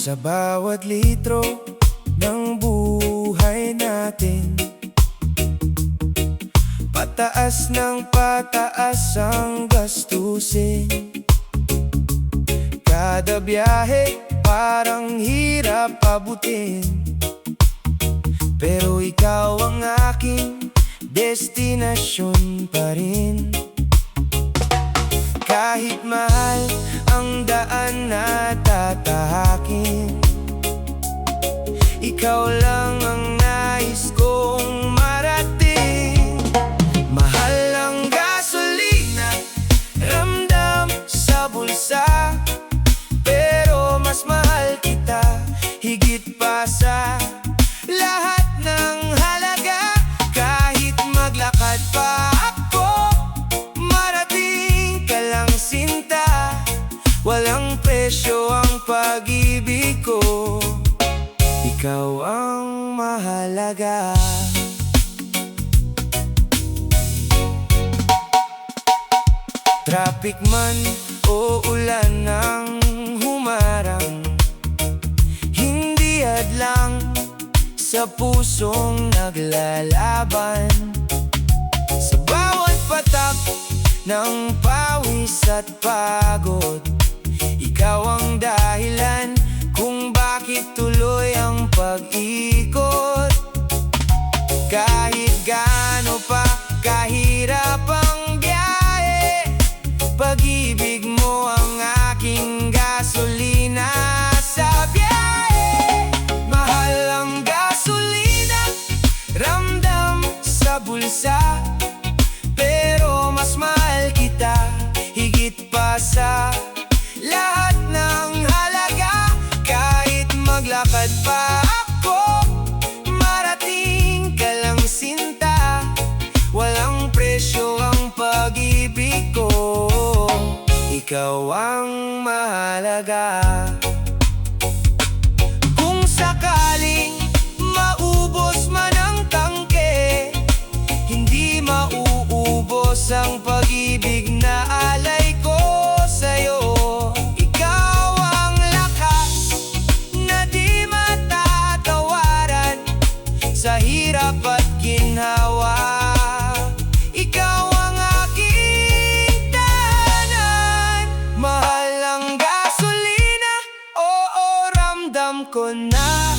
Sa bawat litro ng buhay natin, pataas ng pataas ang gastusin. Kada biyahe parang hirap abutin, pero ikaw ang aking destinasyon pa rin. Kahit mahal ang daan na tatahakin, ikaw lang ang nais kong marating. Mahal ang gasolina, ramdam sa bulsa, pero mas mahal kita higit pa sa lahat ng halaga. Kahit maglakad pa ako, marating ka lang sinta. Walang presyo ang pag-ibig ko, ikaw ang mahalaga. Traffic man o ulan ng humarang, hindi hadlang sa pusong naglalaban. Sa bawat patak ng pawis at pagod, ikaw ang dahilan kung bakit tuloy ang pag-ikot. Kahit gaano pa kahirap ang biyahe, pag-ibig mo ang aking gasolina sa biyahe. Mahal ang gasolina, ramdam sa bulsa, pero mas mahal kita higit pa sa lahat ng halaga. Kahit maglakad pa ako, marating ka lang sinta. Walang presyo ang pag-ibig ko, ikaw ang mahalaga. Kung sakaling maubos man ang tangke, hindi mauubos ang pag-ibig na alay ko sa'yo. Ikaw ang lakas na di matatawaran sa hirap at ginhawa. Ikaw ang aking tahanan. Mahal ang gasolina, oo, ramdam ko na,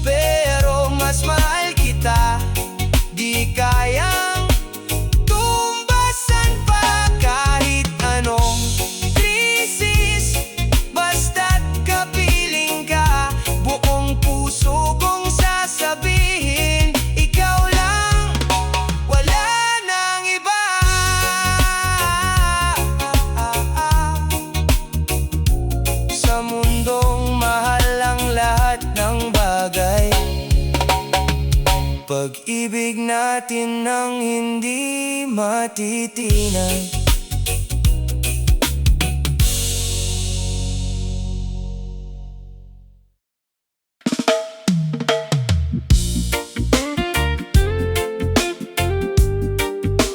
pero mas mahal kita, di kayang tumbasan pa kahit anong krisis. Basta't kapiling ka, buong puso kong sasabihin, ikaw lang, wala nang iba. Sa mundong mahal ang lahat ng bagay, pag-ibig natin ang hindi matitinag.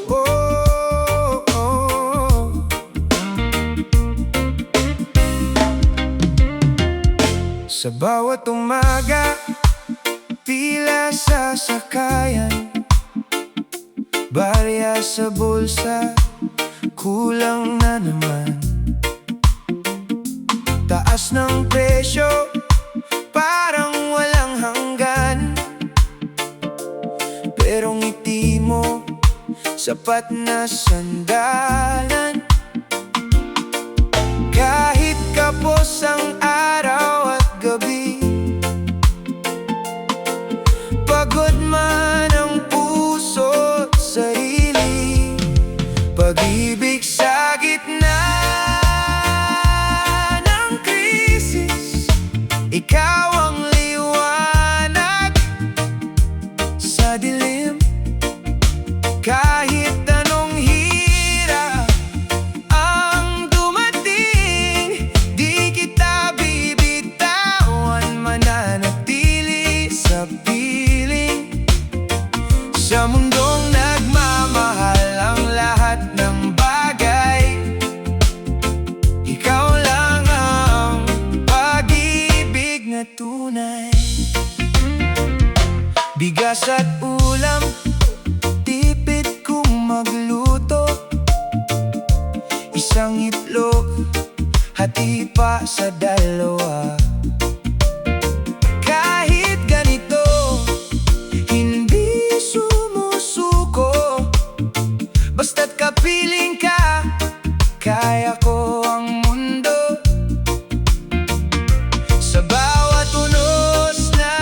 Oh, oh. Sa bawat umaga, pila sa sakayan, barya sa bulsa, kulang na naman. Taas ng presyo, parang walang hanggan, pero ngiti mo, sapat na sandalan. Kahit kapos ang araw at gabi, pagod man ang puso at sarili, pag-ibig sa gitna ng krisis, ikaw ang liwanag sa dilim. Kahit anong hirap bigas at ulam, tipid kong magluto. Isang itlog, hati pa sa dalawa. Kahit ganito, hindi sumusuko. Basta't kapiling ka, kaya ko ang mundo. Sa bawat unos na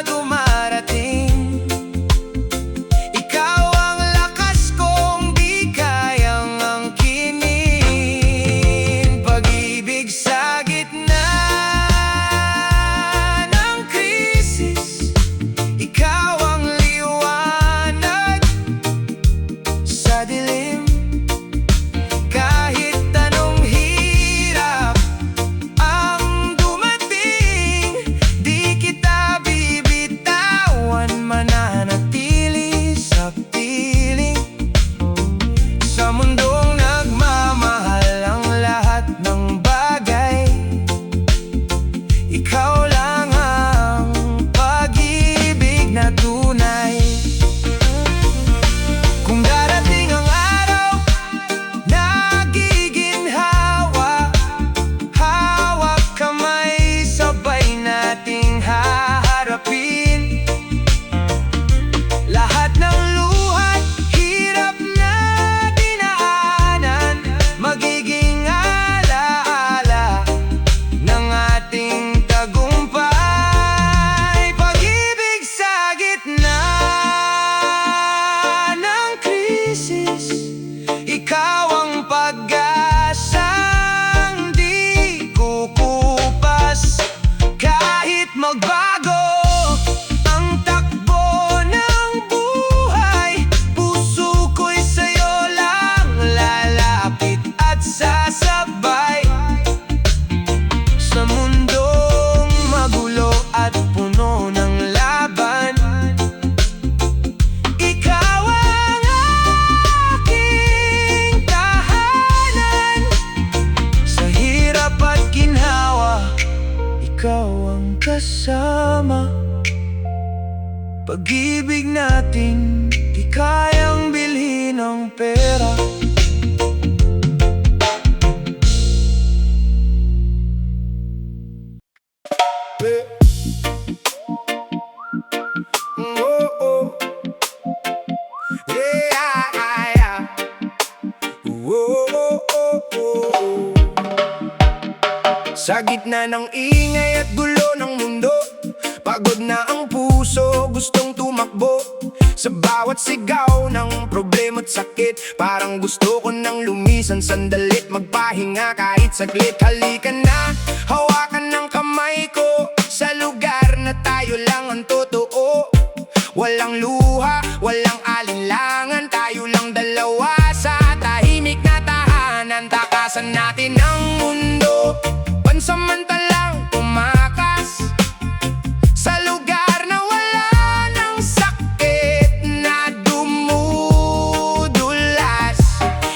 dumarating, ikaw ang lakas kong di kayang angkinin. Pag-ibig sa gitna ng krisis, ikaw ang liwanag sa dilim. Kahit anong hirap ang dumating, di kita bibitawan, mananatili sa piling. Sa mundong nagmamahal ang lahat ng bagay, ikaw lang ang pag-ibig na tunay. Kung darating ang araw na giginhawa, hawak kamay, sabay nating haharapin. Lahat ng luhat, hirap na dinaanan, magiging alaala ng ating tagumpay. Pag-ibig sa gitna ng krisis, ikaw ang pag-asang di kukupas. Kahit magbago ang takbo ng buhay, puso ko'y sa'yo lang lalapit at sasabay. Sa mundong magulo at puno ng laban, ikaw ang aking tahanan. Sa hirap at ginhawa, ikaw ang kasama. Pag-ibig natin, di kayang bilhin ng pera. Oh, oh. Yeah, yeah. Oh, oh, oh, oh. Sa gitna ng ingay at gulo ng mundo, pagod na ang puso, gustong tumakbo. Sa bawat sigaw ng problema at sakit, parang gusto ko nang lumisan sandalit, magpahinga kahit saglit. Halika na, hawakan ng kamay ko, sa lugar na tayo lang ang totoo. Walang luha, walang alinlangan, tayo lang dalawa sa tahimik na tahanan. Takasan natin ang mundo, pansamantalang tumakas, sa lugar na wala ng sakit na dumudulas.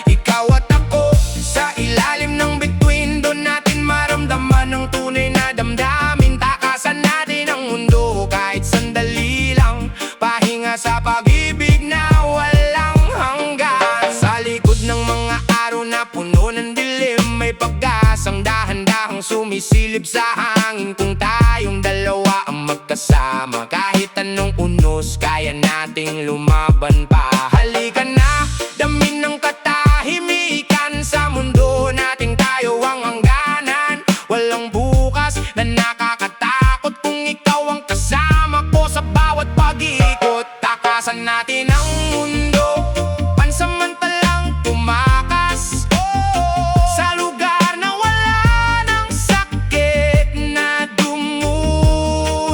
Ikaw at ako, sa ilalim ng bituin, doon natin maramdaman ang tunay na damdamin. Takasan natin ang mundo kahit sandali lang, pahinga sa pag-ibig na walang hanggan. Sa likod ng mga araw na puno ng dilim, may pag-asang dahan-dahang sumisilip sa hangin. Kung tayong dalawa ang magkasama, kahit anong unos, kaya nating lumaban pa. Halika na, damin ng katahimikan, sa mundo nating tayo ang hangganan. Walang bukas na nakakatakot kung ikaw ang kasama ko sa bawat pag-ikot. Takasan natin ang mundo, pansamantalang tumakas, sa lugar na wala ng sakit na dumudulas.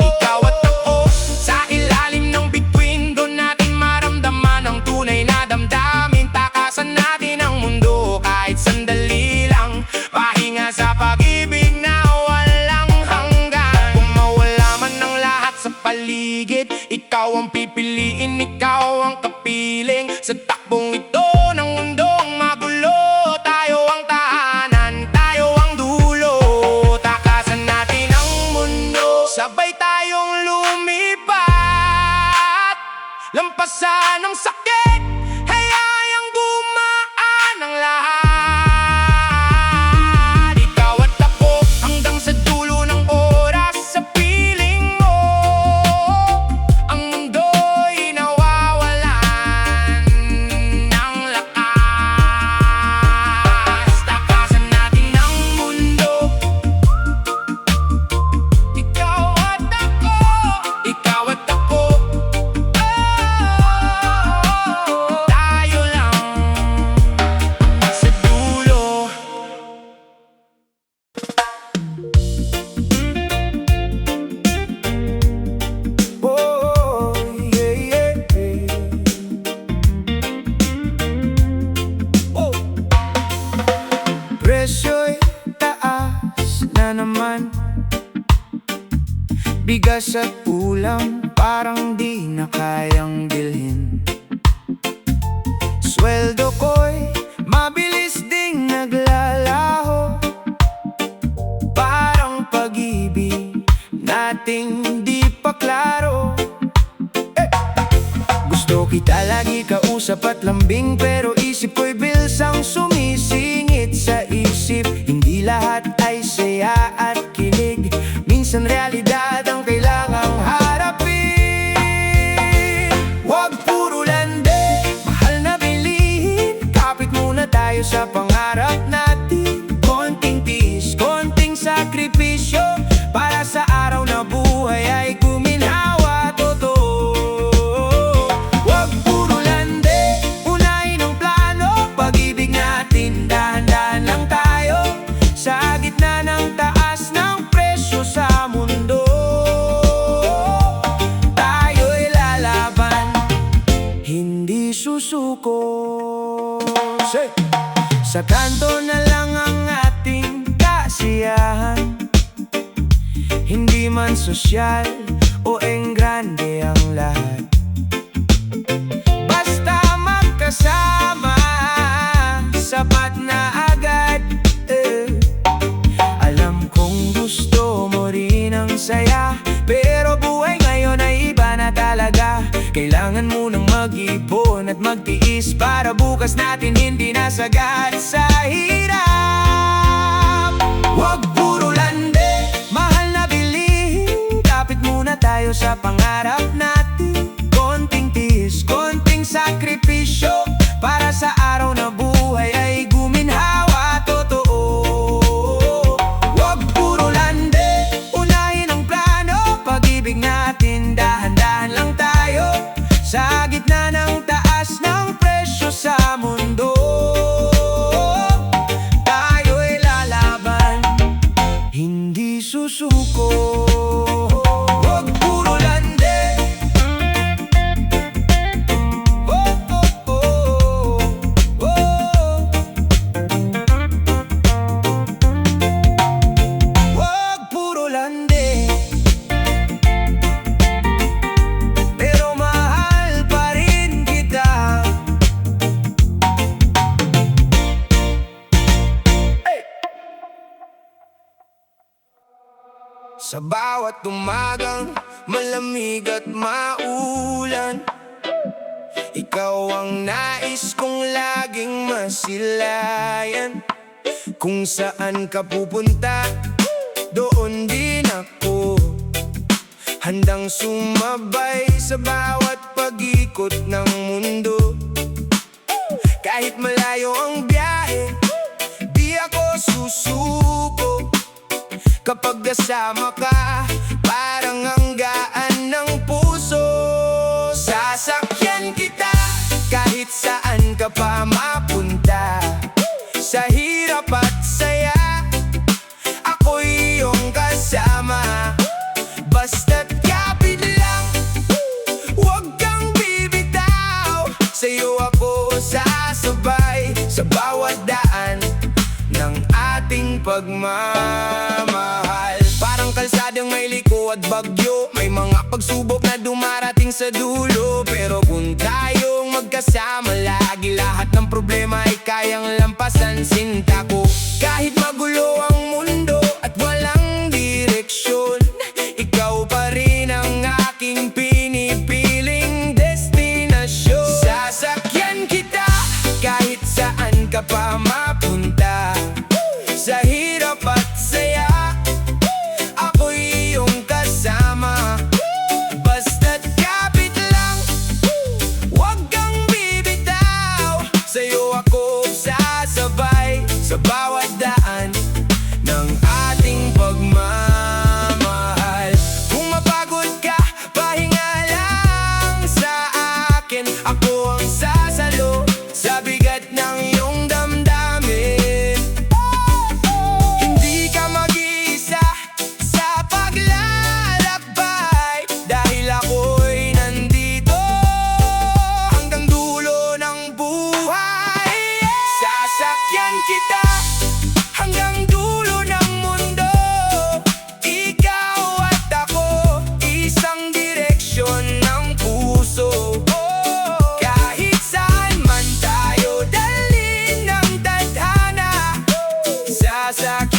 Ikaw at ako, sa ilalim ng bituin, doon natin maramdaman ang tunay na damdamin. Takasan natin ang mundo kahit sandali lang, pahinga sa pag-ibig na walang hanggan. Kung mawala man ang lahat sa paligid, ikaw ang pipiliin, ikaw ang kapiling. Sa takbong ito ng mundong magulo, tayo ang tahanan, tayo ang dulo. Takasan natin ang mundo, sabay tayong Lampasan ang sakit, hayaan gumaan ang lahat. Ikaw at ako hanggang sa dulo ng oras. Sa piling mo ang mundo'y nawawalan ng lakas. Takasan natin ang mundo, ikaw at ako, ikaw at ako. Tayo lang sa dulo. Oh, yeah, yeah, yeah. Oh. Presyo'y taas na naman, bigas at ulam parang di na kayang bilhin. Sweldo ko'y mabilis ding naglalaho, parang pag-ibig nating di pa klaro. Gusto kita lagi kausap at lambing, pero isip ko'y bills ang sumisingit sa isip. Hindi lahat ay saya at kilig, minsan realidad ang kailangang harapin. Huwag puro lande, mahal na bilihin, kapit muna tayo sa pangarap natin. Konting tiis, konting sakripisyo, para sa araw na buhay ay guminhawa totoo. Huwag puro lande, unahin ang plano, pag-ibig natin dahan-dahan lang tayo. Sa gitna ng taas ng presyo sa mundo, tayo'y lalaban, hindi susuko. Sa kanto na lang ang ating kasiyahan, hindi man sosyal o enggrande ang lahat. Basta magkasama, sapat na agad. Alam kong gusto mo rin ang saya, pero buhay ngayon ay iba na talaga. Kailangan mo nang mag-ipon at magtiis, para bukas natin hindi nasagad sa hirap. Huwag puro lande, mahal na bilihin, kapit muna tayo sa pangarap natin. Konting tiis, konting sakripisyo, para sa araw na buhay ay guminhawa totoo. Huwag puro lande, unahin ang plano, pag-ibig natin dahan-dahan lang tayo. Sa gitna ng taas ng presyo sa mundo, tayo'y lalaban, hindi susuko. Huwag puro lande, oh, oh, oh, oh. Huwag puro lande, pero mahal pa rin kita. Sa bawat umagang malamig at maulan, ikaw ang nais kong laging masilayan. Kung saan ka pupunta, doon din ako, handang sumabay sa bawat pag-ikot ng mundo. Kahit malayo ang biyahe, di ako susuko. Kapag kasama ka, parang ang gaan ng puso. Sasakyan kita kahit saan ka pa mapunta. Sa hirap at saya, ako'y iyong kasama. Basta't kapit lang, huwag kang bibitaw. Sa'yo ako sasabay sa bawat daan ng ating pagmamahal. Parang kalsadang may liko at bagyo, may mga pagsubok na dumarating sa dulo. Pero kung tayong magkasama lagi, lahat ng problema ay kayang lampasan. Sinta ko, kahit magulo ang mundo at walang direksyon, ikaw pa rin ang aking pinipiling destinasyon. sa